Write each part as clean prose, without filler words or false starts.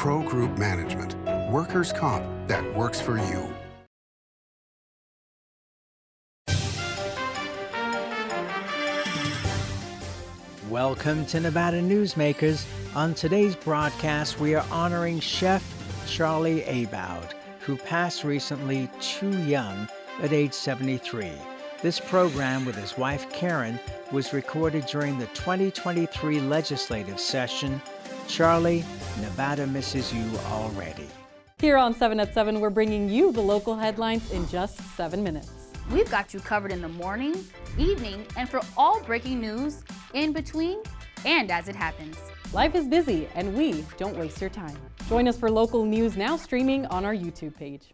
Pro Group Management. Workers' comp that works for you. Welcome to Nevada Newsmakers. On today's broadcast, we are honoring Chef Charlie Abowd, who passed recently too young at age 73. This program with his wife Karen was recorded during the 2023 legislative session. Charlie, Nevada misses you already. Here on 7 at 7, we're bringing you the local headlines in just 7 minutes. We've got you covered in the morning, evening, and for all breaking news in between and as it happens. Life is busy, and we don't waste your time. Join us for local news now streaming on our YouTube page.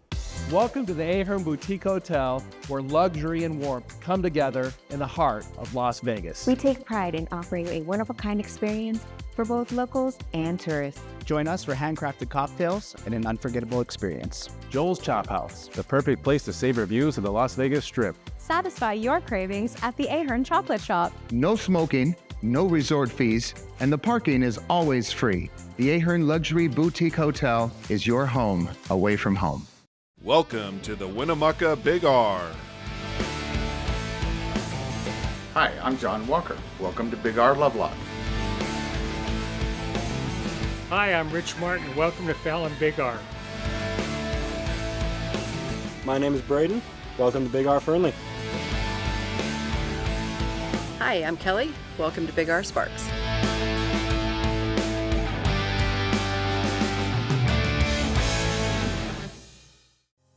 Welcome to the Ahern Boutique Hotel, where luxury and warmth come together in the heart of Las Vegas. We take pride in offering a one-of-a-kind experience for both locals and tourists. Join us for handcrafted cocktails and an unforgettable experience. Joel's Chop House, the perfect place to savor views of the Las Vegas Strip. Satisfy your cravings at the Ahern Chocolate Shop. No smoking, no resort fees, and the parking is always free. The Ahern Luxury Boutique Hotel is your home away from home. Welcome to the Winnemucca Big R. Hi, I'm John Walker. Welcome to Big R Lovelock. Hi, I'm Rich Martin. Welcome to Fallon Big R. My name is Braden. Welcome to Big R Fernley. Hi, I'm Kelly. Welcome to Big R Sparks.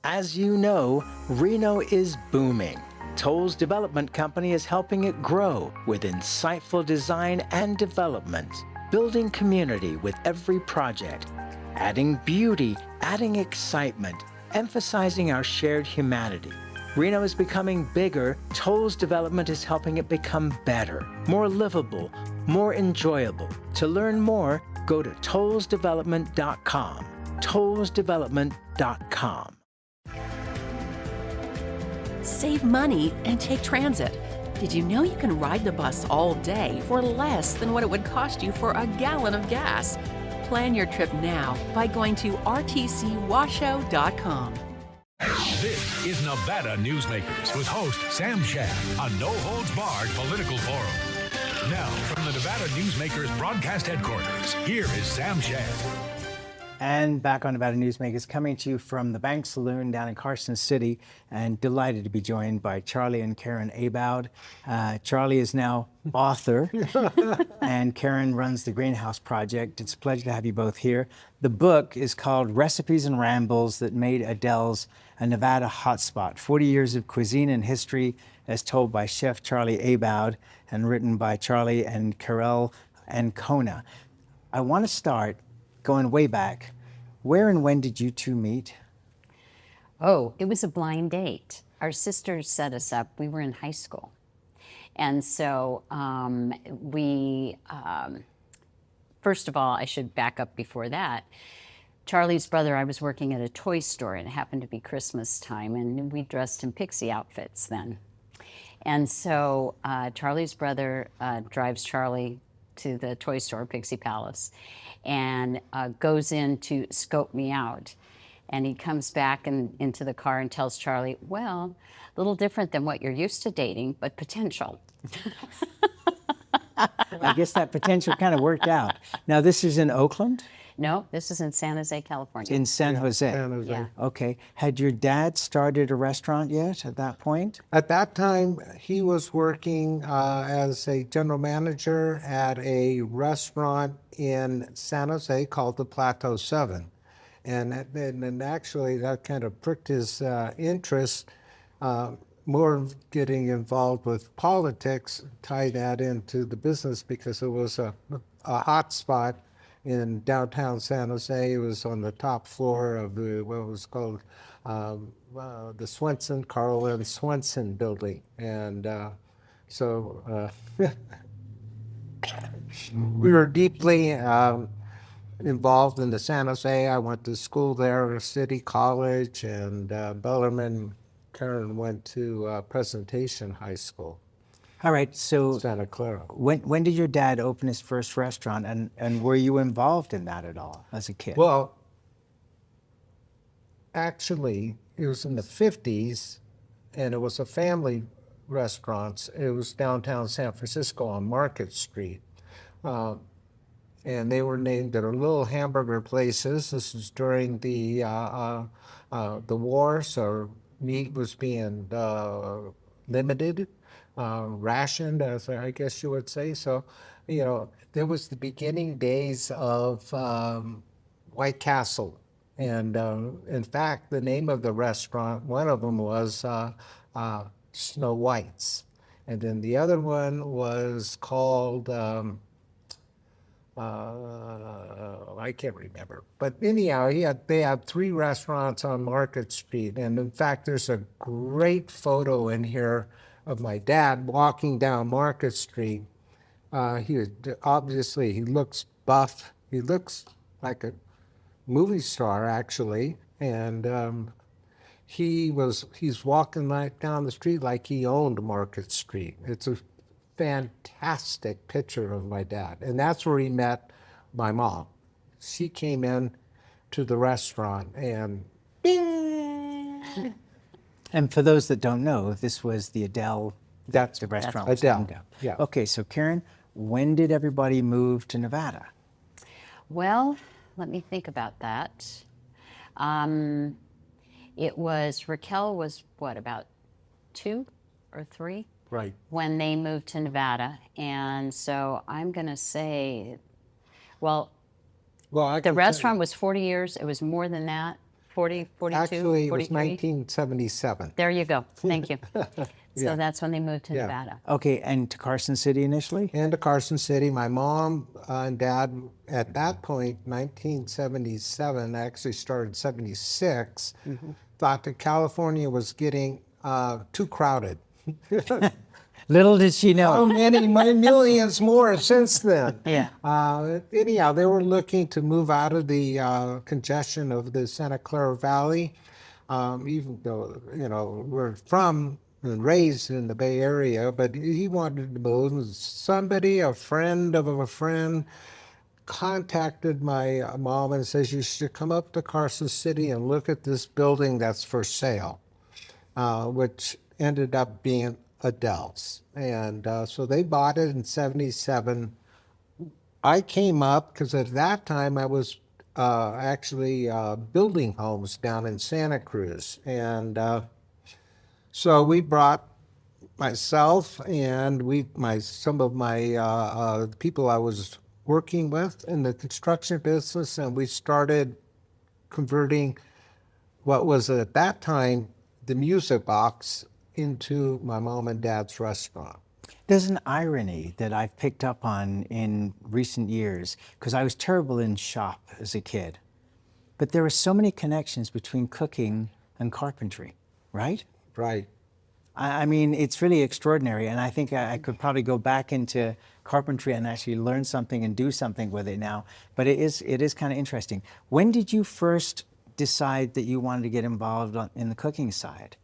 As you know, Reno is booming. Toll's development company is helping it grow with insightful design and development, building community with every project, adding beauty, adding excitement, emphasizing our shared humanity. Reno is becoming bigger. Toll's development is helping it become better, more livable, more enjoyable. To learn more, go to tollsdevelopment.com. tollsdevelopment.com. Save money and take transit. Did you know you can ride the bus all day for less than what it would cost you for a gallon of gas? Plan your trip now by going to rtcwashoe.com. This is Nevada Newsmakers with host Sam Shad, a no-holds-barred political forum. Now, from the Nevada Newsmakers broadcast headquarters, here is Sam Shad. And back on Nevada Newsmakers, coming to you from the Bank Saloon down in Carson City, and delighted to be joined by Charlie and Karen Abowd. Charlie is now author, and Karen runs the Greenhouse Project. It's a pleasure to have you both here. The book is called Recipes and Rambles That Made Adele's a Nevada Hotspot, 40 Years of Cuisine and History, as told by Chef Charlie Abowd, and written by Charlie and Carol Ancona. I want to start going way back. Where and when did you two meet? Oh, it was a blind date. Our sisters set us up. We were in high school. And so first of all, I should back up before that. Charlie's brother, I was working at a toy store, and it happened to be Christmas time, and we dressed in pixie outfits then. And so Charlie's brother drives Charlie to the toy store, Pixie Palace, and goes in to scope me out. And he comes back into the car and tells Charlie, well, a little different than what you're used to dating, but potential. I guess that potential kind of worked out. Now, this is in Oakland? No, this is in San Jose, California. In San Jose? San Jose. Yeah. Okay. Had your dad started a restaurant yet at that point? At that time, he was working as a general manager at a restaurant in San Jose called the Plateau 7. And actually, that kind of pricked his interest, more of getting involved with politics, tie that into the business because it was a hot spot in downtown San Jose. It was on the top floor of what was called the Swenson, Carl and Swenson building. And so we were deeply involved in the San Jose. I went to school there, City College, and Bellarmine. Karen went to Presentation High School. All right, so Santa Clara. when did your dad open his first restaurant, and were you involved in that at all as a kid? Well, actually, it was in the 50s, and it was a family restaurant. It was downtown San Francisco on Market Street. And they were named, they're little hamburger places. This was during the war, so meat was being limited, rationed, as I guess you would say. So, you know, there was the beginning days of White Castle. And in fact, the name of the restaurant, one of them was Snow White's. And then the other one was called, I can't remember. But anyhow, they had 3 restaurants on Market Street. And in fact, there's a great photo in here of my dad walking down Market Street. He looks buff. He looks like a movie star, actually. And he's walking right down the street like he owned Market Street. It's a fantastic picture of my dad. And that's where he met my mom. She came in to the restaurant and bing! And for those that don't know, this was the Adele, that's the restaurant. That's Adele, yeah. Okay, so Karen, when did everybody move to Nevada? Well, let me think about that. Raquel was what, about 2 or 3? Right. When they moved to Nevada. And so I'm going to say, the restaurant was 40 years. It was more than that, 40, 42, Actually, it 43. was 1977. There you go. Thank you. Yeah. So that's when they moved to Nevada. Okay, and to Carson City initially? And to Carson City. My mom and dad, at that point, 1977, actually started 76, thought that California was getting too crowded. Little did she know. Oh, many millions more since then. Yeah. Anyhow, they were looking to move out of the congestion of the Santa Clara Valley, even though, you know, we're from and raised in the Bay Area, but he wanted to move. Somebody, a friend of a friend, contacted my mom and says, you should come up to Carson City and look at this building that's for sale, which ended up being Adele's. And so they bought it in 77. I came up because at that time I was actually building homes down in Santa Cruz. And so we brought myself and some of my people I was working with in the construction business, and we started converting what was at that time the music box into my mom and dad's restaurant. There's an irony that I've picked up on in recent years, because I was terrible in shop as a kid. But there are so many connections between cooking and carpentry, right? Right. I mean, it's really extraordinary, and I think I could probably go back into carpentry and actually learn something and do something with it now. But it is kind of interesting. When did you first decide that you wanted to get involved in the cooking side?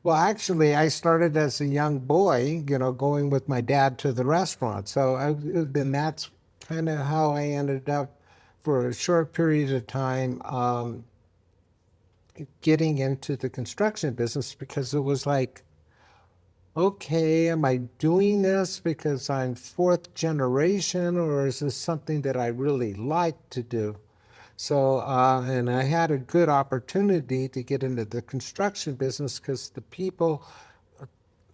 Well, actually, I started as a young boy, you know, going with my dad to the restaurant. So then that's kind of how I ended up, for a short period of time, getting into the construction business, because it was like, okay, am I doing this because I'm 4th generation, or is this something that I really like to do? So, and I had a good opportunity to get into the construction business because the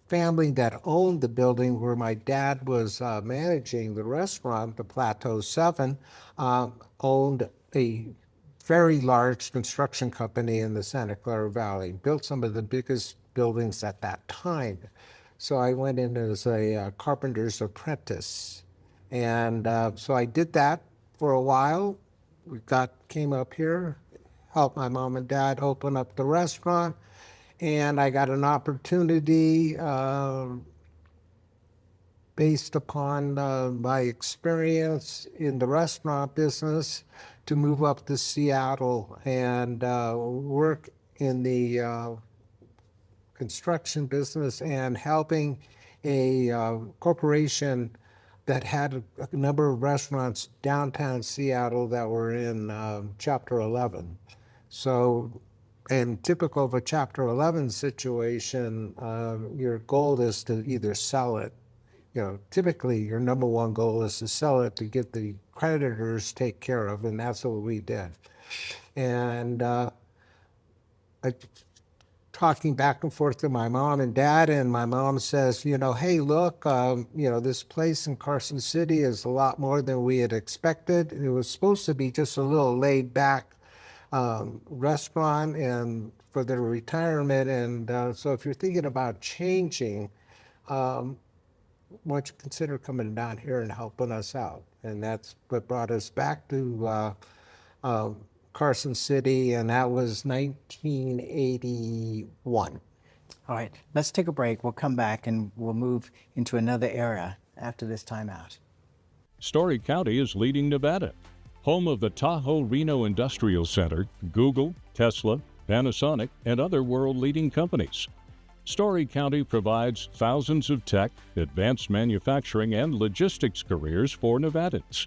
family that owned the building where my dad was managing the restaurant, the Plateau 7, owned a very large construction company in the Santa Clara Valley, built some of the biggest buildings at that time. So I went in as a carpenter's apprentice. And so I did that for a while. Came up here, helped my mom and dad open up the restaurant, and I got an opportunity based upon my experience in the restaurant business to move up to Seattle and work in the construction business and helping a corporation that had a number of restaurants downtown Seattle that were in Chapter 11. So, and typical of a Chapter 11 situation, your goal is to either sell it. You know, typically your number one goal is to sell it to get the creditors take care of, and that's what we did. And talking back and forth to my mom and dad, and my mom says, you know, hey, look, you know, this place in Carson City is a lot more than we had expected. It was supposed to be just a little laid back restaurant and for their retirement. And so if you're thinking about changing, why don't you consider coming down here and helping us out? And that's what brought us back to Carson City, and that was 1981. All right, let's take a break. We'll come back and we'll move into another era after this timeout. Story County is leading Nevada, home of the Tahoe Reno Industrial Center, Google, Tesla, Panasonic, and other world-leading companies. Story County provides thousands of tech, advanced manufacturing, and logistics careers for Nevadans.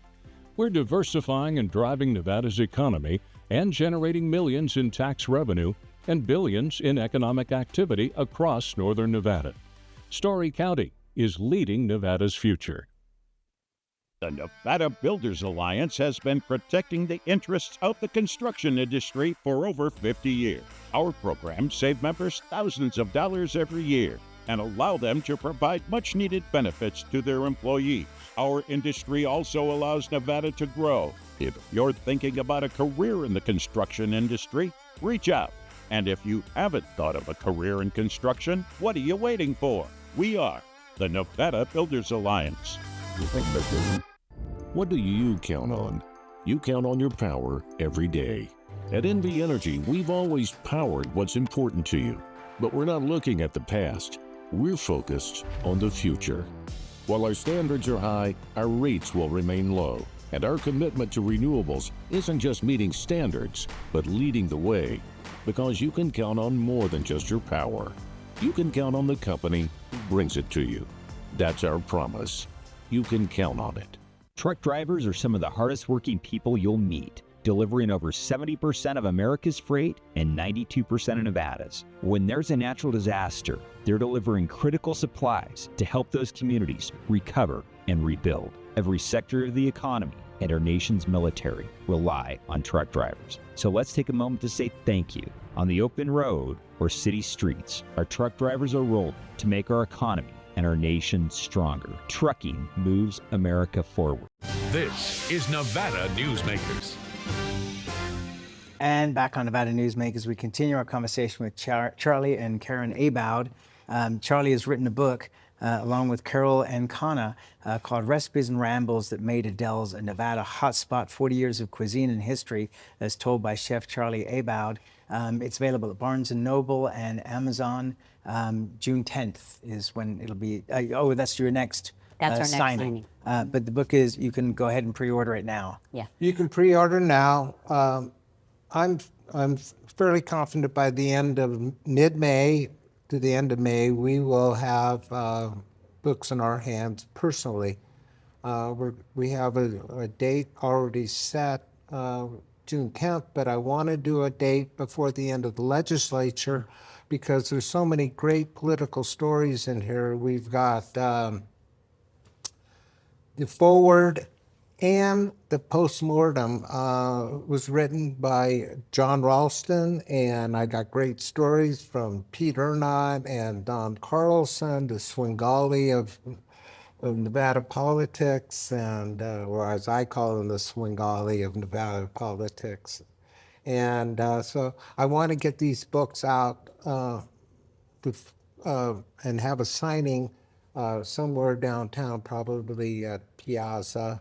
We're diversifying and driving Nevada's economy and generating millions in tax revenue and billions in economic activity across northern Nevada. Story County is leading Nevada's future. The Nevada Builders Alliance has been protecting the interests of the construction industry for over 50 years. Our programs save members thousands of dollars every year and allow them to provide much-needed benefits to their employees. Our industry also allows Nevada to grow. If you're thinking about a career in the construction industry, reach out. And if you haven't thought of a career in construction, what are you waiting for? We are the Nevada Builders Alliance. What do you count on? You count on your power every day. At NV Energy, we've always powered what's important to you. But we're not looking at the past. We're focused on the future. While our standards are high, our rates will remain low. And our commitment to renewables isn't just meeting standards, but leading the way. Because you can count on more than just your power. You can count on the company who brings it to you. That's our promise. You can count on it. Truck drivers are some of the hardest working people you'll meet, delivering over 70% of America's freight and 92% of Nevada's. When there's a natural disaster, they're delivering critical supplies to help those communities recover and rebuild. Every sector of the economy and our nation's military rely on truck drivers. So let's take a moment to say thank you. On the open road or city streets, our truck drivers are rolling to make our economy and our nation stronger. Trucking moves America forward. This is Nevada Newsmakers. And back on Nevada Newsmakers, we continue our conversation with Charlie and Karen Abowd. Charlie has written a book along with Carol and Kana called Recipes and Rambles That Made Adele's a Nevada Hotspot, 40 Years of Cuisine and History, as told by Chef Charlie Abowd. It's available at Barnes & Noble and Amazon. June 10th is when it'll be, that's your next That's our next signing. But the book is, you can go ahead and pre-order it now. Yeah. You can pre-order now. I'm fairly confident by the end of mid-May to the end of May, we will have books in our hands personally. We have a date already set, June 10th, but I want to do a date before the end of the legislature because there's so many great political stories in here. We've got the forward and the postmortem was written by John Ralston, and I got great stories from Pete Ernott and Don Carlson, the Swingali of Nevada politics, and or as I call them, the Swingali of Nevada politics. And so I want to get these books out and have a signing somewhere downtown, probably at Piazza.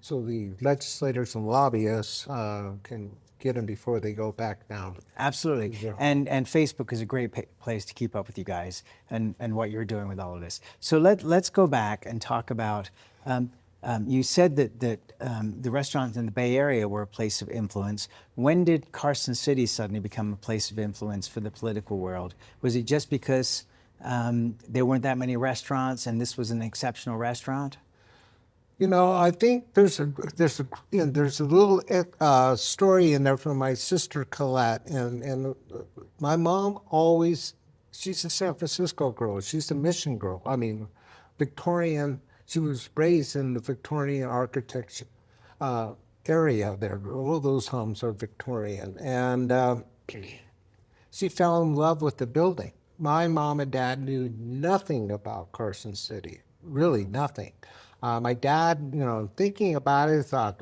So the legislators and lobbyists can get them before they go back down. Absolutely. Yeah. And Facebook is a great place to keep up with you guys and what you're doing with all of this. So let's go back and talk about, you said that the restaurants in the Bay Area were a place of influence. When did Carson City suddenly become a place of influence for the political world? Was it just because there weren't that many restaurants, and this was an exceptional restaurant? I think there's a little story in there from my sister Colette, and my mom always, she's a San Francisco girl. She's a mission girl. I mean, Victorian. She was raised in the Victorian architecture area there. All of those homes are Victorian, and she fell in love with the building. My mom and dad knew nothing about Carson City, really nothing. My dad, thinking about it, thought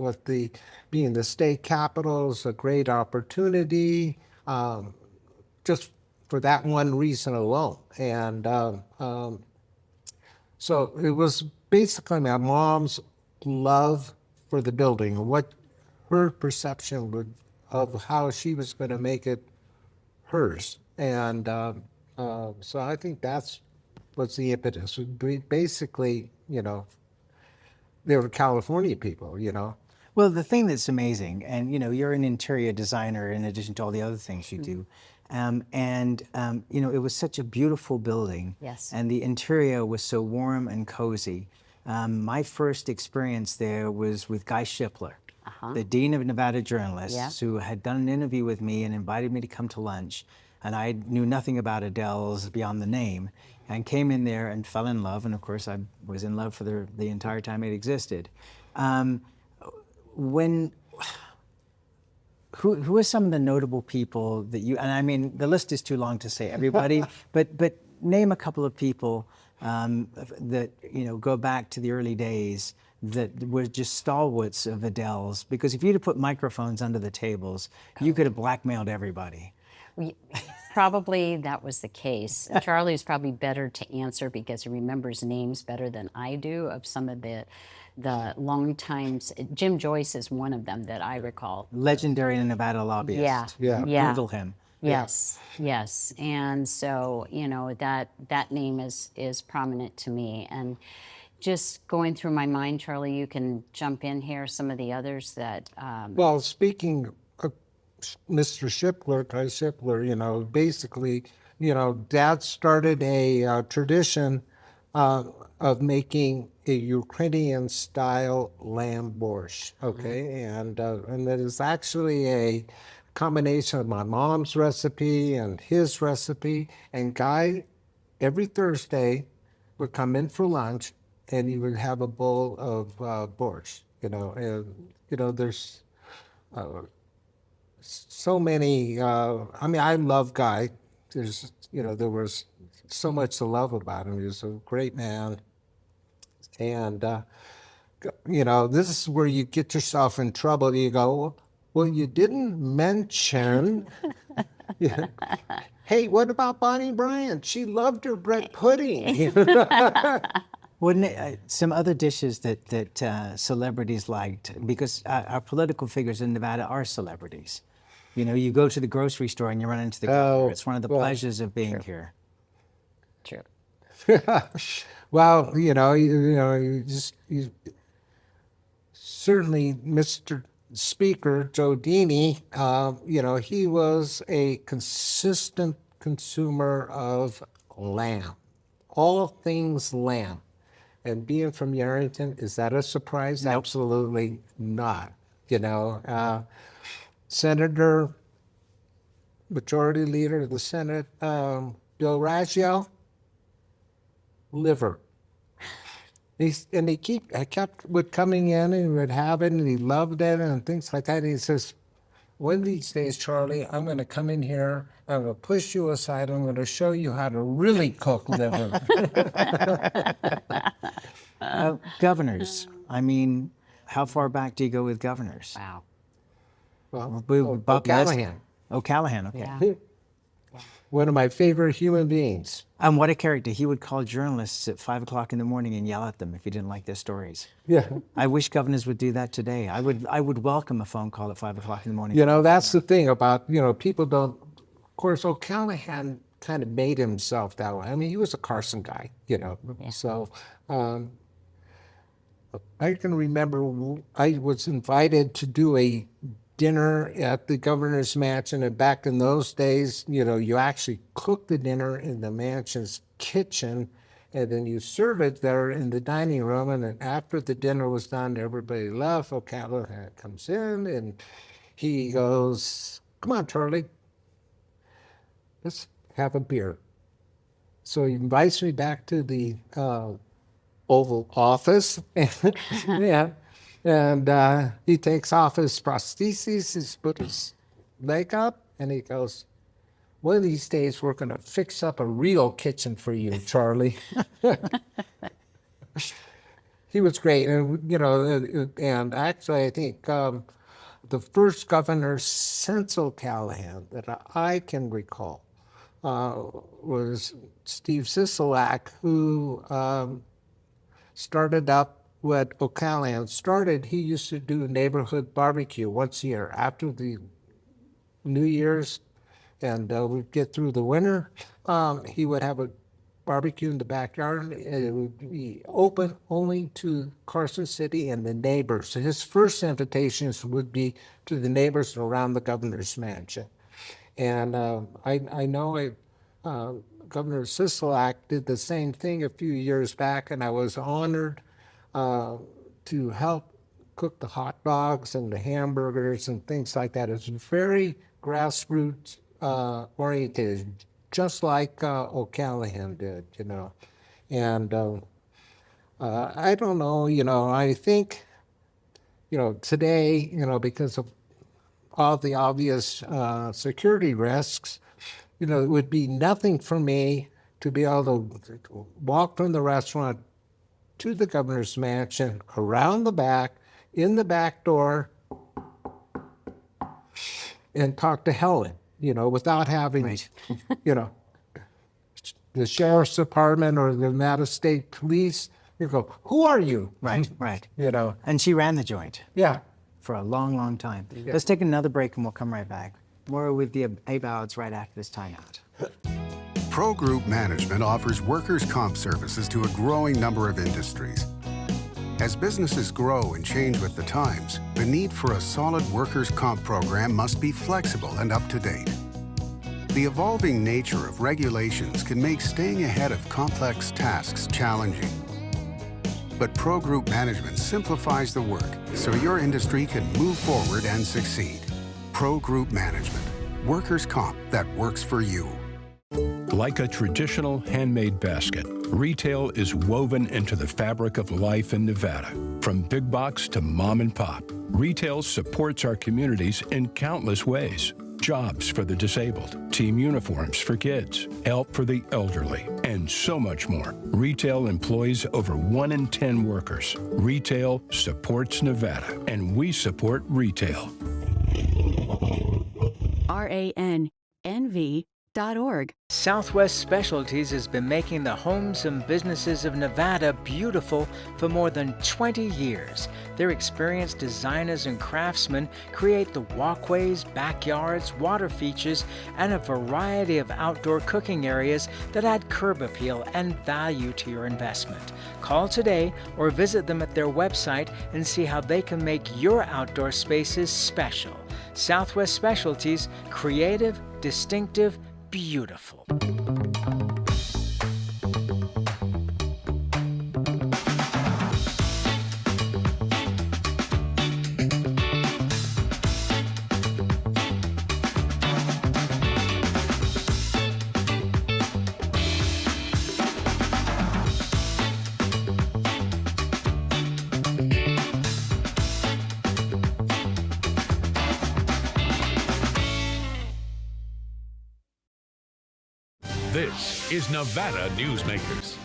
being the state capital is a great opportunity, just for that one reason alone. And so it was basically my mom's love for the building, what her perception of how she was going to make it hers. And so I think that's what's the impetus. Basically, they were California people, Well, the thing that's amazing, and you're an interior designer in addition to all the other things you do, it was such a beautiful building. Yes. And the interior was so warm and cozy. My first experience there was with Guy Shipler, the Dean of Nevada Journalists, who had done an interview with me and invited me to come to lunch. And I knew nothing about Adele's beyond the name, and came in there and fell in love. And of course, I was in love for the entire time it existed. Who are some of the notable people that you, and I mean, the list is too long to say everybody, but name a couple of people that, go back to the early days that were just stalwarts of Adele's, because if you'd have put microphones under the tables, you could have blackmailed everybody. Probably that was the case. Charlie's probably better to answer because he remembers names better than I do of some of the long times. Jim Joyce is one of them that I recall. Legendary Nevada lobbyist. Yeah. Google him. Yes. And so, that name is prominent to me. And just going through my mind, Charlie, you can jump in here, some of the others that... Well, speaking of Mr. Shipler, Guy Shipler, basically, Dad started a tradition of making a Ukrainian-style lamb borscht, okay? And that is actually a combination of my mom's recipe and his recipe. And Guy, every Thursday, would come in for lunch, and he would have a bowl of borscht, there's... so many, I love Guy. There was so much to love about him. He was a great man. And, this is where you get yourself in trouble. You go, well, you didn't mention, hey, what about Bonnie Bryant? She loved her bread pudding. Wouldn't some other dishes that celebrities liked, because our political figures in Nevada are celebrities. You go to the grocery store and you run into the governor. It's one of the pleasures of being here. True. Well, certainly Mr. Speaker Joe Dini, he was a consistent consumer of lamb, all things lamb. And being from Yarrington, is that a surprise? Nope. Absolutely not. Senator, Majority Leader of the Senate, Bill Raggio, liver. I kept coming in and he would have it and he loved it and things like that. And he says, one of these days, Charlie, I'm going to come in here, I'm going to push you aside, I'm going to show you how to really cook liver. Governors, how far back do you go with governors? Wow. Well, O'Callahan. O'Callahan, okay. Yeah. One of my favorite human beings. And what a character. He would call journalists at 5 o'clock in the morning and yell at them if he didn't like their stories. Yeah. I wish governors would do that today. I would welcome a phone call at 5 o'clock in the morning. That's the thing about, people don't, of course, O'Callahan kind of made himself that way. He was a Carson guy, Yeah. So I can remember I was invited to do a dinner at the governor's mansion, and back in those days, you actually cooked the dinner in the mansion's kitchen, and then you serve it there in the dining room. And then after the dinner was done, everybody left. O'Callaghan comes in and he goes, "Come on, Charlie, let's have a beer." So he invites me back to the Oval Office. Yeah. And he takes off his prostheses, he's put his leg up, and he goes, "One of these days, we're going to fix up a real kitchen for you, Charlie." He was great. And, you know, and actually, I think the first governor since O'Callaghan that I can recall was Steve Sisolak, who started up what O'Callaghan started. He used to do neighborhood barbecue once a year after the New Year's, and we'd get through the winter. He would have a barbecue in the backyard, and it would be open only to Carson City and the neighbors. So his first invitations would be to the neighbors around the governor's mansion. And I know Governor Sisolak did the same thing a few years back, and I was honored to help cook the hot dogs and the hamburgers and things like that. It's very grassroots oriented, just like O'Callaghan did, you know. And I don't know, you know, I think, you know, today, you know, because of all the obvious security risks, you know, it would be nothing for me to be able to walk from the restaurant to the governor's mansion, around the back, in the back door, and talk to Helen, you know, without having, you know, the sheriff's department or the Nevada State Police. You go, "Who are you?" Right, right. You know. And she ran the joint. Yeah. For a long, long time. Yeah. Let's take another break and we'll come right back. More with the Abowds right after this timeout. Pro Group Management offers workers' comp services to a growing number of industries. As businesses grow and change with the times, the need for a solid workers' comp program must be flexible and up to date. The evolving nature of regulations can make staying ahead of complex tasks challenging. But Pro Group Management simplifies the work so your industry can move forward and succeed. Pro Group Management, workers' comp that works for you. Like a traditional handmade basket, retail is woven into the fabric of life in Nevada. From big box to mom and pop, retail supports our communities in countless ways. Jobs for the disabled, team uniforms for kids, help for the elderly, and so much more. Retail employs over 1 in 10 workers. Retail supports Nevada, and we support retail. RANNV.org. Southwest Specialties has been making the homes and businesses of Nevada beautiful for more than 20 years. Their experienced designers and craftsmen create the walkways, backyards, water features, and a variety of outdoor cooking areas that add curb appeal and value to your investment. Call today or visit them at their website and see how they can make your outdoor spaces special. Southwest Specialties, creative, distinctive, beautiful. This is Nevada Newsmakers.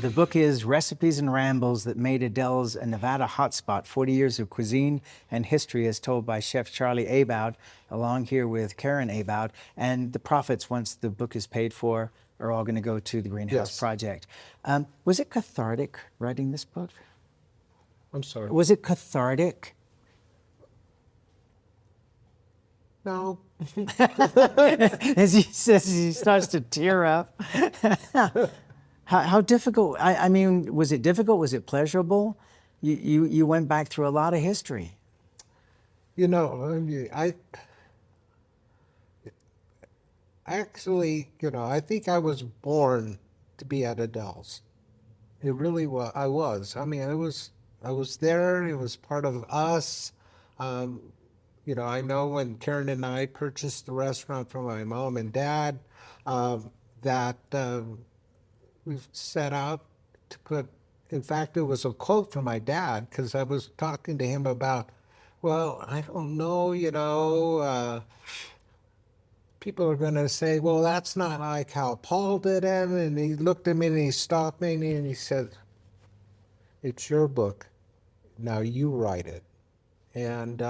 The book is Recipes and Rambles That Made Adele's a Nevada Hotspot, 40 Years of Cuisine and History as told by Chef Charlie Abowd, along here with Karen Abowd. And the profits, once the book is paid for, are all going to go to the Greenhouse Project. Was it cathartic writing this book? I'm sorry. Was it cathartic? No. As he says, he starts to tear up. How difficult? I mean, was it difficult? Was it pleasurable? You went back through a lot of history. You know, actually, I think I was born to be at Adele's. It really was. I was. I mean, I was there. It was part of us. I know when Karen and I purchased the restaurant from my mom and dad, that we set out to put, in fact, it was a quote from my dad, because I was talking to him about, well, I don't know, people are going to say, well, that's not like how Paul did it. And he looked at me and he stopped me and he said, it's your book. Now you write it. And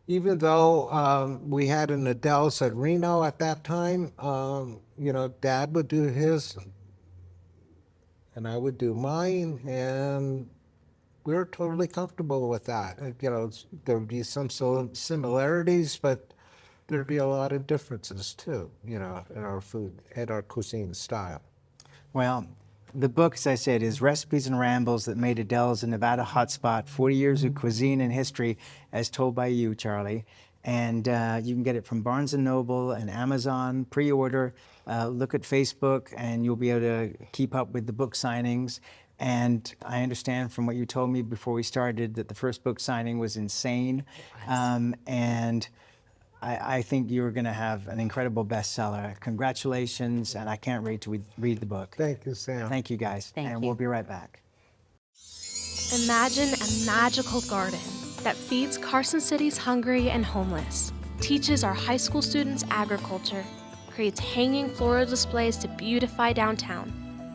even though we had an Adele's at Reno at that time, Dad would do his and I would do mine, and we were totally comfortable with that. There would be some similarities, but there'd be a lot of differences too, in our food and our cuisine style. Well, the book, as I said, is Recipes and Rambles That Made Adele's a Nevada Hotspot, 40 Years of Cuisine and History, as told by you, Charlie. And you can get it from Barnes & Noble and Amazon, pre-order. Look at Facebook, and you'll be able to keep up with the book signings. And I understand from what you told me before we started that the first book signing was insane. And I think you're going to have an incredible bestseller. Congratulations, and I can't wait to read the book. Thank you, Sam. Thank you, guys. And we'll be right back. Imagine a magical garden that feeds Carson City's hungry and homeless, teaches our high school students agriculture, creates hanging floral displays to beautify downtown,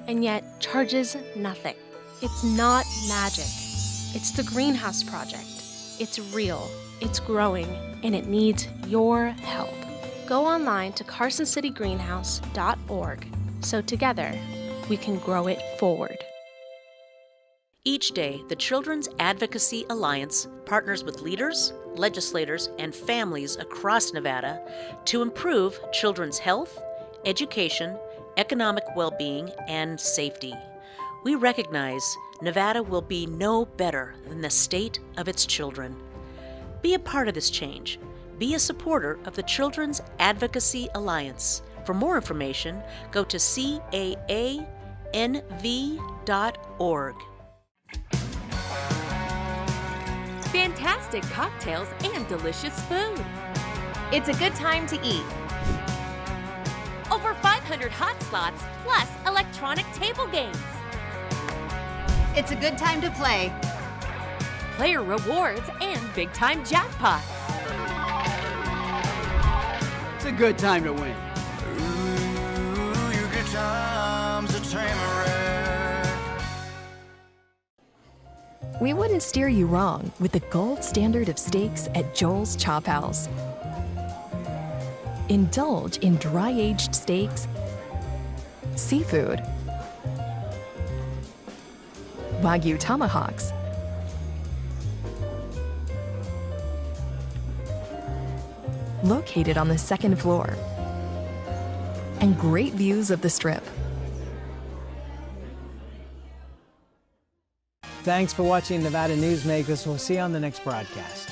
and yet charges nothing. It's not magic. It's the Greenhouse Project. It's real, it's growing, and it needs your help. Go online to carsоncitygreenhouse.org so together we can grow it forward. Each day, the Children's Advocacy Alliance partners with leaders, legislators, and families across Nevada to improve children's health, education, economic well-being, and safety. We recognize Nevada will be no better than the state of its children. Be a part of this change. Be a supporter of the Children's Advocacy Alliance. For more information, go to caanv.org. Fantastic cocktails and delicious food. It's a good time to eat. Over 500 hot slots, plus electronic table games. It's a good time to play. Player rewards and big-time jackpots. It's a good time to win. Ooh, your good time's a tamarack. We wouldn't steer you wrong with the gold standard of steaks at Joel's Chop House. Indulge in dry-aged steaks, seafood, Wagyu tomahawks, located on the second floor, and great views of the Strip. Thanks for watching Nevada Newsmakers. We'll see you on the next broadcast.